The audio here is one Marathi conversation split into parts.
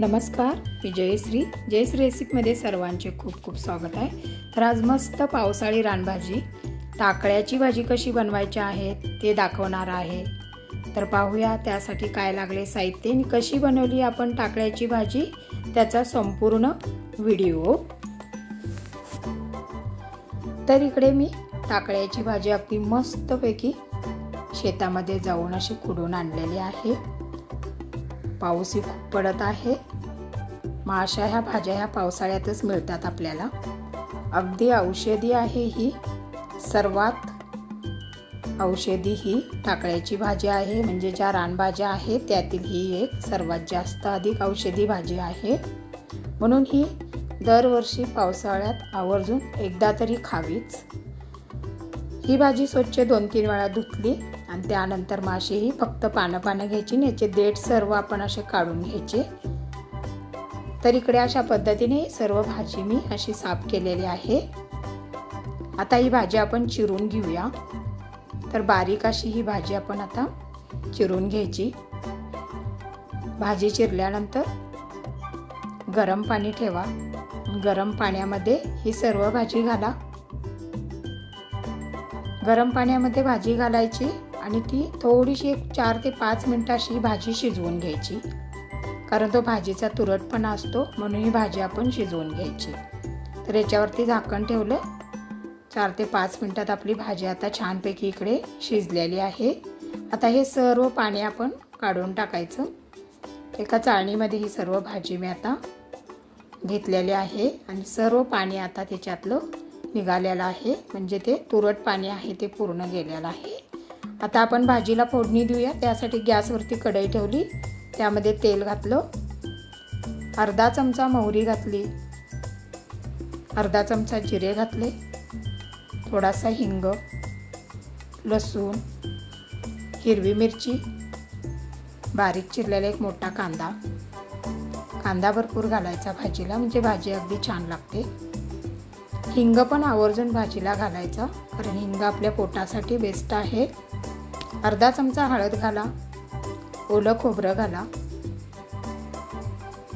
नमस्कार, मी जयश्री रेसिपीमध्ये सर्वांचे खूप खूप स्वागत आहे। तर आज मस्त पावसाळी रानभाजी टाकळ्याची भाजी कशी बनवायची आहे ते दाखवणार आहे। तर पाहूया त्यासाठी काय लागले साहित्य आणि कशी बनवली आपण टाकळ्याची भाजी त्याचा संपूर्ण व्हिडिओ। तर इकडे मी टाकळ्याची भाजी अगदी मस्तपैकी शेतामध्ये जाऊन अशी खुडून आणलेली आहे। पाऊसही खूप पडत आहे। माशा ह्या भाज्या ह्या पावसाळ्यातच मिळतात आपल्याला। अगदी औषधी आहे ही, सर्वात औषधी ही टाकळ्याची भाजी आहे। म्हणजे ज्या रानभाज्या आहेत त्यातील ही एक सर्वात जास्त अधिक औषधी भाजी आहे। म्हणून ही दरवर्षी पावसाळ्यात आवर्जून एकदा तरी खावीच। ही भाजी स्वच्छ 2-3 वेळा धुतली आणि त्यानंतर माशी ही फक्त पानं घ्यायची, याचे देठ सर्व आपण असे काढून घ्यायचे। तर इकडे अशा पद्धतीने सर्व भाजी मी अशी साफ केलेली आहे। आता ही भाजी आपण चिरून घेऊया। तर बारीक अशी ही भाजी आपण आता चिरून घ्यायची। भाजी चिरल्यानंतर गरम पाणी ठेवा। गरम पाण्यामध्ये ही सर्व भाजी घाला। गरम पाण्यामध्ये भाजी घालायची आणि ती थोडीशी 4 ते 5 मिनिटं अशी भाजी शिजवून घ्यायची, कारण तो भाजीचा तुरटपणा असतो, म्हणून ही भाजी आपण शिजवून घ्यायची। तर याच्यावरती झाकण ठेवलं। 4 ते 5 मिनिटात आपली भाजी आता छानपैकी इकडे शिजलेली आहे। आता हे सर्व पाणी आपण काढून टाकायचं। एका चाळणीमध्ये ही सर्व भाजी मी आता घेतलेली आहे आणि सर्व पाणी आता त्याच्यातलं निघालेलं आहे, म्हणजे ते तुरट पाणी आहे ते पूर्ण गेलेलं आहे। आता आपण भाजीला फोडणी देऊया। त्यासाठी गॅसवरती कढई ठेवली, त्यामध्ये तेल घातलं, अर्धा चमचा मोहरी घातली, अर्धा चमचा जिरे घातले, थोडासा हिंग, लसूण, हिरवी मिरची, बारीक चिरलेला एक मोठा कांदा। कांदा भरपूर घालायचा भाजीला, म्हणजे भाजी अगदी छान लागते। हिंग पण आवर्जून भाजीला घालायचा, कारण हिंग आपल्या पोटासाठी बेस्ट आहे। अर्धा चमचा हळद घाला, ओलं खोबरं घाला,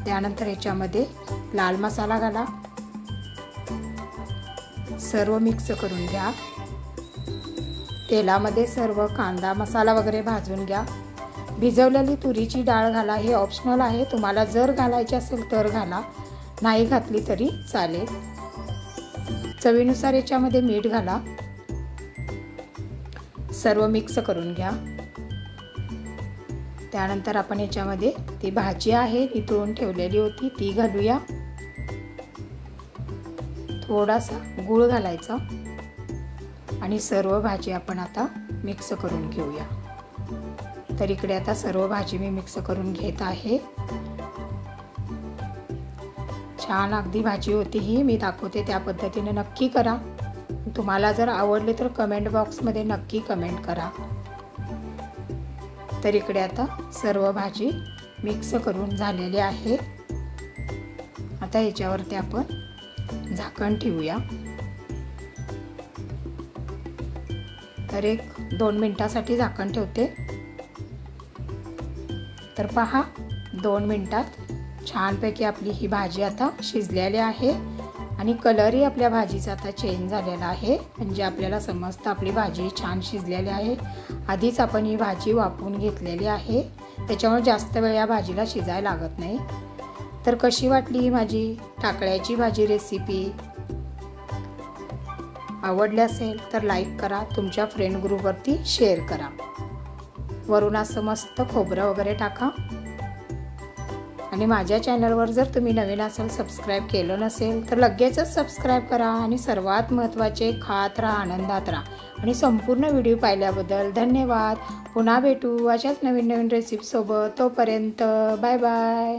त्यानंतर याच्यामध्ये लाल मसाला घाला, सर्व मिक्स करून घ्या। तेलामध्ये सर्व कांदा मसाला वगैरे भाजून घ्या। भिजवलेली तुरीची डाळ घाला, हे ऑप्शनल आहे, तुम्हाला जर घालायची असेल तर घाला, नाही घातली तरी चालेल। चवीनुसार याच्यामध्ये मीठ घाला, सर्व मिक्स करून घ्या। त्यानंतर आपण याच्यामध्ये ती भाजी आहे नितळून ठेवलेली होती ती घालूया। थोडासा गूळ घालायचा आणि सर्व भाजी आपण आता मिक्स करून घेऊया। तर इकडे आता सर्व भाजी मी मिक्स करून घेत आहे। छान अगदी भाजी होती ही, मी दाखवते त्या पद्धतीने नक्की करा। तुम्हाला जर आवडले तर कमेंट बॉक्समध्ये नक्की कमेंट करा। तर इकडे आता सर्व भाजी मिक्स करून झालेली आहे। आता याच्यावरती आपण झाकण ठेवूया। तर 1-2 मिनिटासाठी झाकण ठेवते। तर पहा 2 मिनिटात छानपैकी आपली ही भाजी आता शिजलेली आहे आणि कलरही आपल्या भाजीचा आता चेंज झालेला आहे, म्हणजे आपल्याला समजतं आपली भाजी छान शिजलेली आहे। आधीच आपण ही भाजी वाफवून घेतलेली आहे, त्याच्यामुळे जास्त वेळ या भाजीला शिजायला लागत नाही। तर कशी वाटली ही माझी टाकळ्याची भाजी रेसिपी? आवडली असेल तर लाईक करा, तुमच्या फ्रेंड ग्रुपवरती शेअर करा, वरून असं मस्त खोबरं वगैरे टाका। आणि माझ्या चॅनलवर जर तुम्ही नवीन असाल, सबस्क्राईब केलं नसेल तर लगेचच सबस्क्राईब करा आणि सर्वात महत्त्वाचे खात राहा, आनंदात राहा। आणि संपूर्ण व्हिडिओ पाहिल्याबद्दल धन्यवाद। पुन्हा भेटू अशाच नवीन रेसिपीसोबत, तोपर्यंत बाय बाय।